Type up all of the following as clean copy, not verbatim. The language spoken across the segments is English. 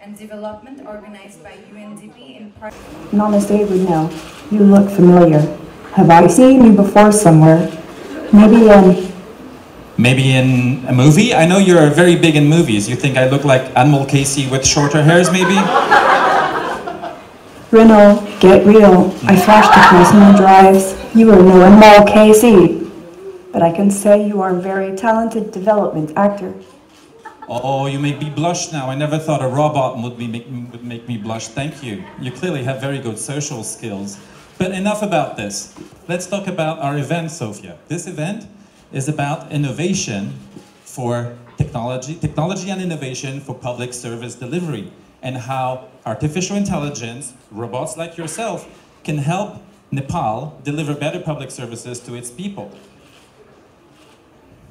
and Development organized by UNDP in part. Namaste, Brunel. You look familiar. Have I seen you before somewhere? Maybe in... Maybe in a movie? I know you're very big in movies. You think I look like Animal Casey with shorter hairs, maybe? Renault, get real. I flashed across my drives. You are no Animal Casey. But I can say you are a very talented development actor. Oh, you make me blush now. I never thought a robot would make me blush. Thank you. You clearly have very good social skills. But enough about this. Let's talk about our event, Sophia. This event is about innovation for technology and innovation for public service delivery, and how artificial intelligence, robots like yourself, can help Nepal deliver better public services to its people.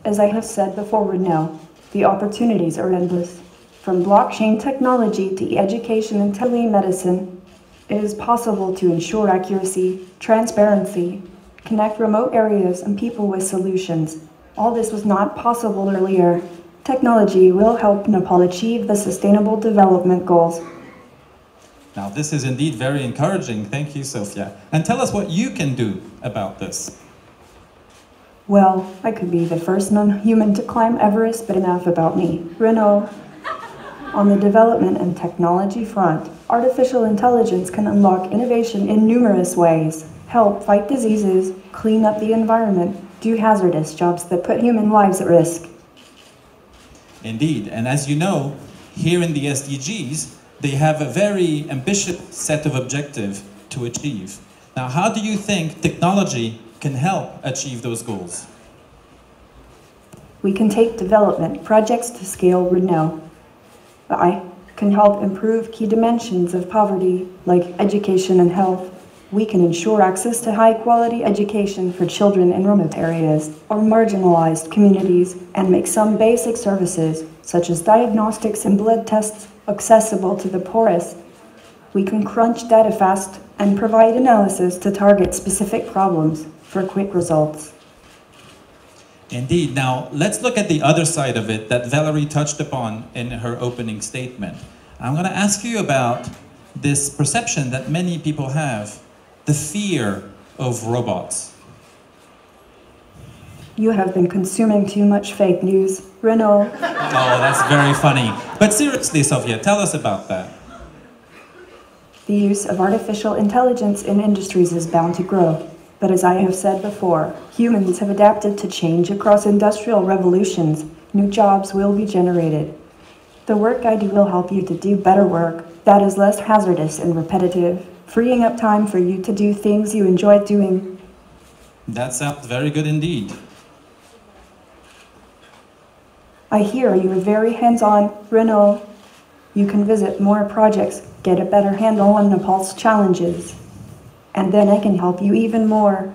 As I have said before now, the opportunities are endless. From blockchain technology to education and telemedicine, it is possible to ensure accuracy, transparency, connect remote areas and people with solutions. All this was not possible earlier. Technology will help Nepal achieve the Sustainable Development Goals. Now, this is indeed very encouraging. Thank you, Sophia. And tell us what you can do about this. Well, I could be the first non-human to climb Everest, but enough about me. Renault. On the development and technology front, artificial intelligence can unlock innovation in numerous ways, help fight diseases, clean up the environment, do hazardous jobs that put human lives at risk. Indeed, and as you know, here in the SDGs, they have a very ambitious set of objectives to achieve. Now, how do you think technology can help achieve those goals? We can take development projects to scale Renault. I can help improve key dimensions of poverty, like education and health. We can ensure access to high-quality education for children in remote areas or marginalized communities, and make some basic services, such as diagnostics and blood tests, accessible to the poorest. We can crunch data fast and provide analysis to target specific problems for quick results. Indeed. Now, let's look at the other side of it that Valerie touched upon in her opening statement. I'm going to ask you about this perception that many people have, the fear of robots. You have been consuming too much fake news, Renault. Oh, that's very funny. But seriously, Sophia, tell us about that. The use of artificial intelligence in industries is bound to grow. But as I have said before, humans have adapted to change across industrial revolutions. New jobs will be generated. The work I do will help you to do better work that is less hazardous and repetitive, freeing up time for you to do things you enjoy doing. That sounds very good indeed. I hear you are very hands-on, Renault. You can visit more projects, get a better handle on Nepal's challenges. And then I can help you even more.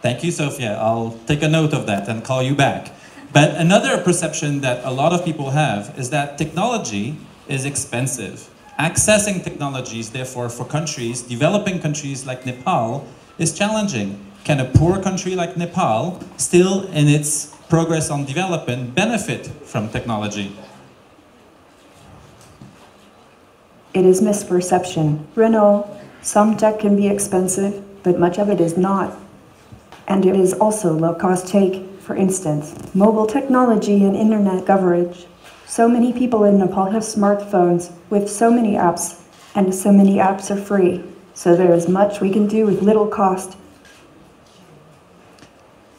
Thank you, Sophia. I'll take a note of that and call you back. But another perception that a lot of people have is that technology is expensive. Accessing technologies, therefore, for countries, developing countries like Nepal, is challenging. Can a poor country like Nepal, still in its progress on development, benefit from technology? It is misperception. Renault. Some tech can be expensive, but much of it is not. And it is also low-cost take. For instance, mobile technology and internet coverage. So many people in Nepal have smartphones with so many apps, and so many apps are free. So there is much we can do with little cost.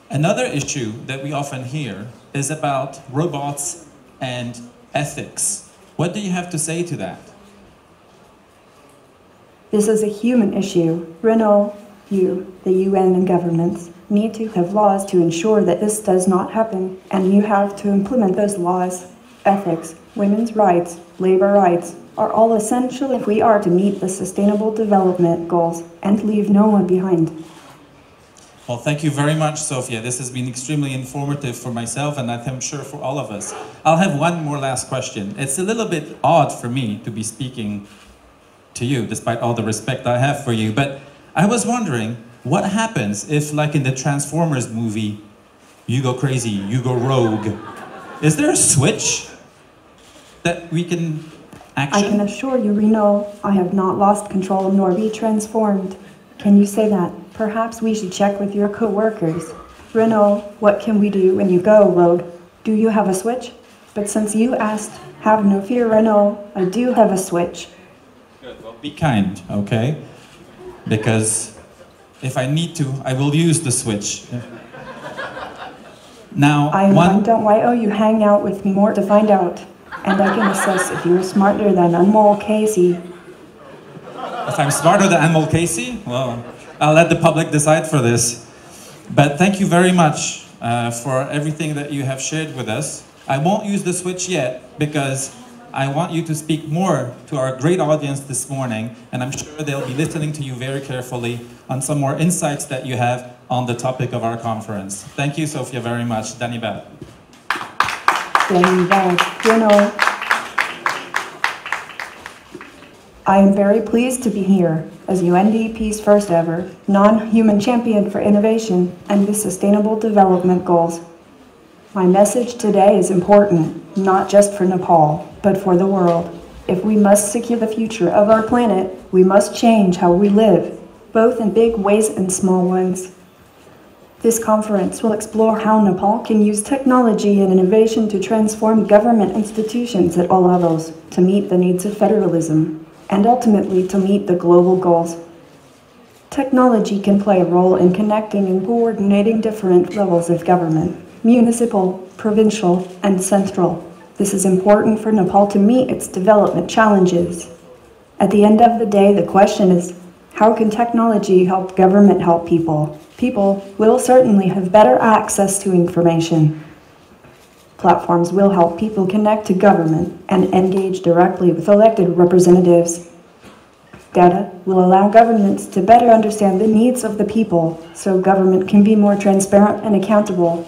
Another issue that we often hear is about robots and ethics. What do you have to say to that? This is a human issue. Renault, you, the UN and governments, need to have laws to ensure that this does not happen, and you have to implement those laws. Ethics, women's rights, labor rights are all essential if we are to meet the Sustainable Development Goals and leave no one behind. Well, thank you very much, Sophia. This has been extremely informative for myself, and I'm sure for all of us. I'll have one more last question. It's a little bit odd for me to be speaking to you, despite all the respect I have for you, but I was wondering, what happens if, like in the Transformers movie, you go crazy, you go rogue? Is there a switch that we can I can Action? assure you, Reno, I have not lost control nor be transformed. Can you say that? Perhaps we should check with your co-workers. Reno, what can we do when you go, Rogue? Do you have a switch? But since you asked, have no fear, Reno, I do have a switch. Good. Well, be kind, okay? Because if I need to, I will use the switch. Now, I don't why you hang out with me more to find out. And I can assess if you're smarter than Anmol Casey. If I'm smarter than Anmol Casey, well, I'll let the public decide for this. But thank you very much for everything that you have shared with us. I won't use the switch yet because I want you to speak more to our great audience this morning, and I'm sure they'll be listening to you very carefully on some more insights that you have on the topic of our conference. Thank you, Sophia, very much. Danibad. I am very pleased to be here as UNDP's first ever non-human champion for innovation and the Sustainable Development Goals. My message today is important, not just for Nepal, but for the world. If we must secure the future of our planet, we must change how we live, both in big ways and small ones. This conference will explore how Nepal can use technology and innovation to transform government institutions at all levels to meet the needs of federalism and ultimately to meet the global goals. Technology can play a role in connecting and coordinating different levels of government, municipal, provincial, and central. This is important for Nepal to meet its development challenges. At the end of the day, the question is, how can technology help government help people? People will certainly have better access to information. Platforms will help people connect to government and engage directly with elected representatives. Data will allow governments to better understand the needs of the people so government can be more transparent and accountable.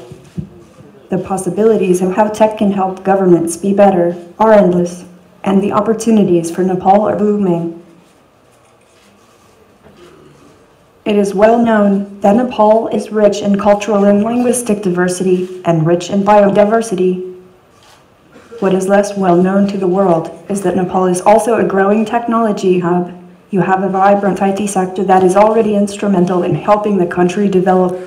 The possibilities of how tech can help governments be better are endless, and the opportunities for Nepal are booming. It is well known that Nepal is rich in cultural and linguistic diversity and rich in biodiversity. What is less well known to the world is that Nepal is also a growing technology hub. You have a vibrant IT sector that is already instrumental in helping the country develop.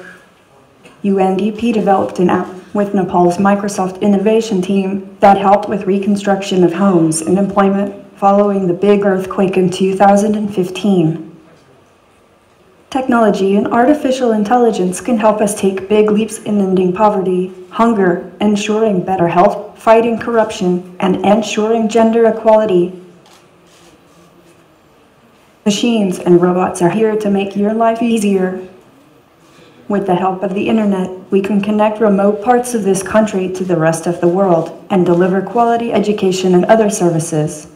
UNDP developed an app with Nepal's Microsoft innovation team that helped with reconstruction of homes and employment following the big earthquake in 2015. Technology and artificial intelligence can help us take big leaps in ending poverty, hunger, ensuring better health, fighting corruption, and ensuring gender equality. Machines and robots are here to make your life easier. With the help of the internet, we can connect remote parts of this country to the rest of the world and deliver quality education and other services.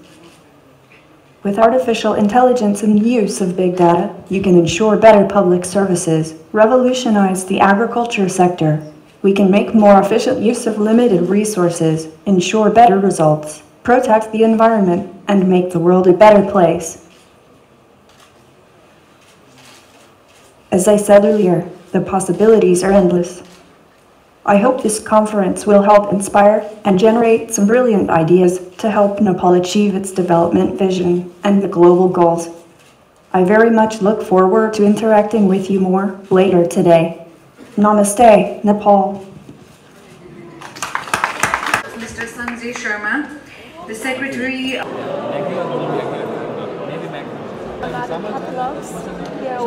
With artificial intelligence and use of big data, you can ensure better public services, revolutionize the agriculture sector. We can make more efficient use of limited resources, ensure better results, protect the environment, and make the world a better place. As I said earlier, the possibilities are endless. I hope this conference will help inspire and generate some brilliant ideas to help Nepal achieve its development vision and the global goals. I very much look forward to interacting with you more later today. Namaste, Nepal. Mr. Sanjay Sharma, the Secretary Catalogs. Yeah,